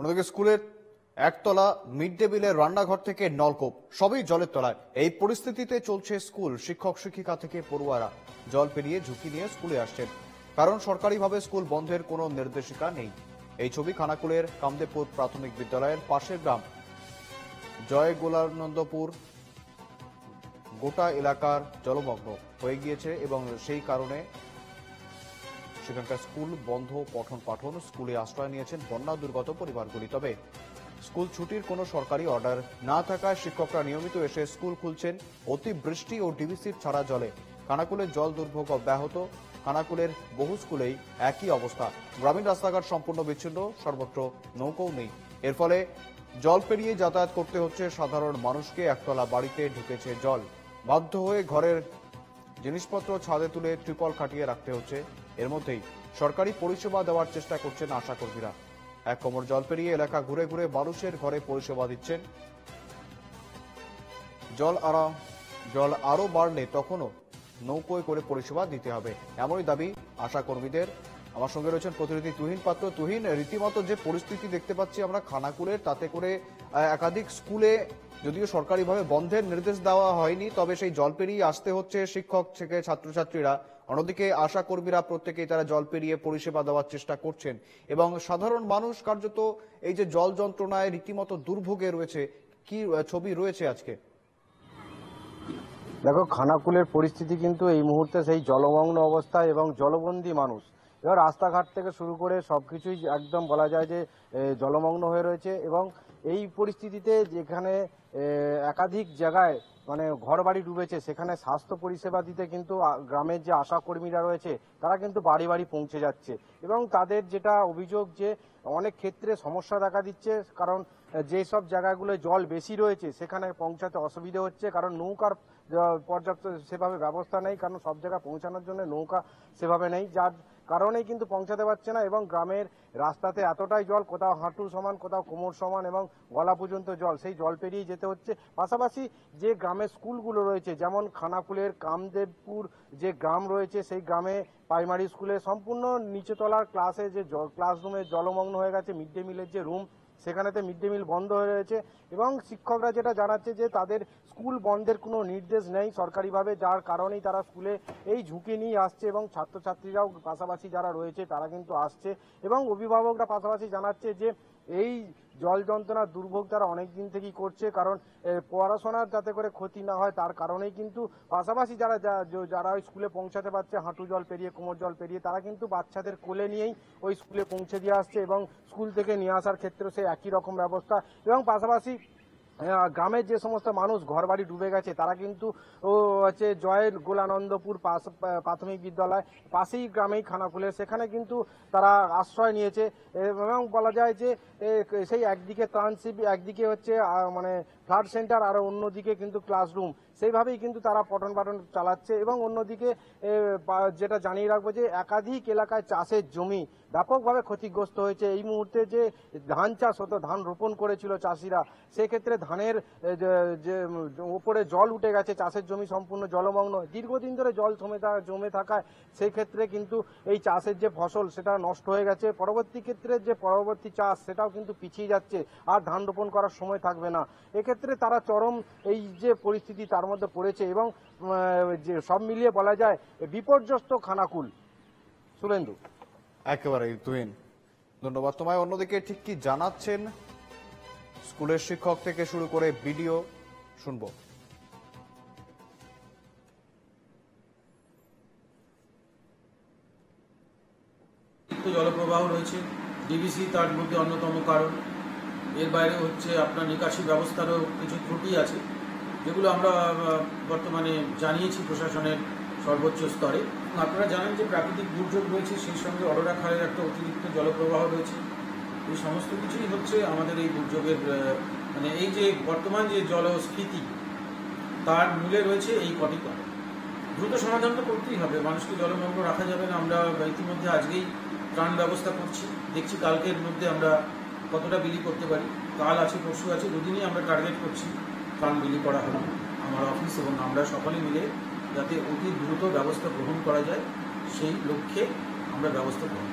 অন্যদিকে স্কুলের একতলা মিড ডে মিলের রান্নাঘর থেকে নলকূপ সবই জলের তলায়। এই পরিস্থিতিতে চলছে স্কুল। শিক্ষক শিক্ষিকা থেকে পড়ুয়ারা জল পেরিয়ে ঝুঁকি নিয়ে স্কুলে আসছেন, কারণ সরকারিভাবে স্কুল বন্ধের কোনো নির্দেশিকা নেই। এই ছবি খানাকুলের কামদেবপুর প্রাথমিক বিদ্যালয়ের পাশের গ্রাম জয়গোলানন্দপুর। গোটা এলাকার জলমগ্ন হয়ে গিয়েছে এবং সেই কারণে সেখানকার স্কুল বন্ধ, পঠন পাঠন। স্কুলে আশ্রয় নিয়েছেন বন্যা দুর্গত পরিবারগুলি। তবে স্কুল ছুটির কোনো সরকারি অর্ডার না থাকায় শিক্ষকরা নিয়মিত এসে স্কুল খুলছেন অতিবৃষ্টি ও ডিভিসির ছাড়া জলে। খানাকুলের জল দুর্ভোগ অব্যাহত। খানাকুলের বহু স্কুলেই একই অবস্থা। গ্রামীণ রাস্তাঘাট সম্পূর্ণ বিচ্ছিন্ন, সর্বত্র নৌকাও নেই। এর ফলে জল পেরিয়ে যাতায়াত করতে হচ্ছে সাধারণ মানুষকে। একতলা বাড়িতে ঢুকেছে জল। বাধ্য হয়ে ঘরের জিনিসপত্র ছাদে তুলে ত্রিপল খাটিয়ে রাখতে হচ্ছে। এর মধ্যেই সরকারি পরিষেবা দেওয়ার চেষ্টা করছেন আশাকর্মীরা। এক কোমর জল পেরিয়ে এলাকা ঘুরে ঘুরে মানুষের ঘরে পরিষেবা দিচ্ছেন। জল আরো বাড়লে তখনও নৌকোয় করে পরিষেবা দিতে হবে, এমনই দাবি আশাকর্মীদের। আমার সঙ্গে রয়েছেন প্রতিনিধি তুহিন পাত্র। তুহিন, রীতিমতো যে পরিস্থিতি দেখতে পাচ্ছি আমরা খানাকুলের, তাতে করে একাধিক স্কুলে যদিও সরকারিভাবে বন্ধের নির্দেশ দেওয়া হয়নি, তবে সেই জল পেরিয়ে আসতে হচ্ছে শিক্ষক থেকে ছাত্রছাত্রীরা। অন্যদিকে আশাকর্মীরা প্রত্যেকেই তারা জল পেরিয়ে পরিষেবা দেওয়ার চেষ্টা করছেন এবং সাধারণ মানুষ কার্যত এই যে জল যন্ত্রণায় রীতিমতো দুর্ভোগে রয়েছে। কি ছবি রয়েছে আজকে? দেখো, খানাকুলের পরিস্থিতি কিন্তু এই মুহূর্তে সেই জলমগ্ন অবস্থা এবং জলবন্দী মানুষ। এবার রাস্তাঘাট থেকে শুরু করে সবকিছুই একদম বলা যায় যে জলমগ্ন হয়ে রয়েছে। এবং এই পরিস্থিতিতে যেখানে একাধিক জায়গায় মানে ঘর বাড়ি ডুবেছে, সেখানে স্বাস্থ্য পরিষেবা দিতে কিন্তু গ্রামের যে আশাকর্মীরা রয়েছে তারা কিন্তু বাড়ি বাড়ি পৌঁছে যাচ্ছে। এবং তাদের যেটা অভিযোগ যে অনেক ক্ষেত্রে সমস্যা দেখা দিচ্ছে, কারণ যেসব জায়গাগুলো জল বেশি রয়েছে সেখানে পৌঁছাতে অসুবিধা হচ্ছে, কারণ নৌকার পর্যাপ্ত সেভাবে ব্যবস্থা নেই, কারণ সব জায়গায় পৌঁছানোর জন্য নৌকা সেভাবে নেই, যার কারণেই কিন্তু পৌঁছাতে পারছে না। এবং গ্রামের রাস্তাতে এতটাই জল, কোথাও হাঁটু সমান, কোথাও কোমর সমান এবং গলা পর্যন্ত জল, সেই জল পেরিয়ে যেতে হচ্ছে। পাশাপাশি যে গ্রামের স্কুলগুলো রয়েছে, যেমন খানাকুলের কামদেবপুর যে গ্রাম রয়েছে, সেই গ্রামে প্রাইমারি স্কুলে সম্পূর্ণ নিচেতলার ক্লাসে যে ক্লাসরুমে জলমগ্ন হয়ে গেছে। মিড ডে মিলের যে রুম, সেখানেতে মিড ডে মিল বন্ধ হয়ে রয়েছে এবং শিক্ষকরা যেটা জানাচ্ছে যে তাদের স্কুল বন্ধের কোনো নির্দেশ নেই সরকারিভাবে, যার কারণেই তারা স্কুলে এই ঝুঁকি নিয়ে আসছে। এবং ছাত্রছাত্রীরাও পাশাপাশি যারা রয়েছে তারা কিন্তু আসছে এবং অভিভাবকরা পাশাপাশি জানাচ্ছে যে এই জল যন্ত্রণার দুর্ভোগ তারা অনেক দিন থেকেই করছে, কারণ পড়াশোনার যাতে করে ক্ষতি না হয় তার কারণেই কিন্তু। পাশাপাশি যারা ওই স্কুলে পৌঁছাতে পারছে হাঁটু জল পেরিয়ে, কোমর জল পেরিয়ে, তারা কিন্তু বাচ্চাদের কোলে নিয়েই ওই স্কুলে পৌঁছে দিয়ে আসছে এবং স্কুল থেকে নিয়ে আসার ক্ষেত্রেও সেই একই রকম ব্যবস্থা। এবং পাশাপাশি গ্রামের যে সমস্ত মানুষ ঘর বাড়ি ডুবে গেছে তারা কিন্তু হচ্ছে জয়গোলানন্দপুর প্রাথমিক বিদ্যালয় পাশেই গ্রামেই খানাকুলে, সেখানে কিন্তু তারা আশ্রয় নিয়েছে। এবং বলা যায় যে সেই একদিকে ত্রাণ শিবির, একদিকে হচ্ছে মানে ফ্লাড সেন্টার, আর অন্যদিকে কিন্তু ক্লাসরুম, সেইভাবেই কিন্তু তারা পঠন পাঠন চালাচ্ছে। এবং অন্যদিকে যেটা জানিয়ে রাখবো যে একাধিক এলাকায় চাষের জমি ব্যাপকভাবে ক্ষতিগ্রস্ত হয়েছে। এই মুহূর্তে যে ধান চাষ হতো, ধান রোপণ করেছিল চাষিরা, সেক্ষেত্রে ধানের যে উপরে জল উঠে গেছে, চাষের জমি সম্পূর্ণ জলমগ্ন। দীর্ঘদিন ধরে জল জমে থাকায় সেই ক্ষেত্রে কিন্তু এই চাষের যে ফসল সেটা নষ্ট হয়ে গেছে। পরবর্তী ক্ষেত্রে যে পরবর্তী চাষ সেটাও কিন্তু পিছিয়ে যাচ্ছে, আর ধান রোপণ করার সময় থাকবে না। এক্ষেত্রে তারা চরম এই যে পরিস্থিতি তার মধ্যে পড়েছে এবং যে সব মিলিয়ে বলা যায় বিপর্যস্ত খানাকুল। শুভেন্দু। একেবারেই তুহিন, ধন্যবাদ তোমায়। অন্যদিকে ঠিক কি জানাচ্ছেন স্কুলের শিক্ষক থেকে শুরু করে বিডিও, শুনবো। জলপ্রবাহ রয়েছে, ডিভিসি তার মধ্যে অন্যতম কারণ। এর বাইরে হচ্ছে আপনার নিকাশি ব্যবস্থারও কিছু ত্রুটি আছে, যেগুলো আমরা বর্তমানে জানিয়েছি প্রশাসনের সর্বোচ্চ স্তরে। আপনারা জানেন যে প্রাকৃতিক দুর্যোগ রয়েছে, সেই সঙ্গে অরোরা খালের একটা অতিরিক্ত জলপ্রবাহ রয়েছে। এই সমস্ত কিছুই হচ্ছে আমাদের এই দুর্যোগের মানে এই যে বর্তমান যে জলস্ফীতি, তার মূলে রয়েছে এই কটি কারণ। দ্রুত সমাধান তো করতেই হবে, মানুষকে জলমগ্ন রাখা যাবে না। আমরা ইতিমধ্যে আজকেই ত্রাণ ব্যবস্থা করছি, দেখছি কালকের মধ্যে আমরা কতটা বিলি করতে পারি। কাল আছে, পরশু আছে, দুদিনই আমরা টার্গেট করছি ত্রাণ বিলি করা হবে। আমার অফিস এবং আমরা সকলে মিলে যাতে অতি দ্রুত ব্যবস্থা গ্রহণ করা যায়, সেই লক্ষ্যে আমরা ব্যবস্থা গ্রহণ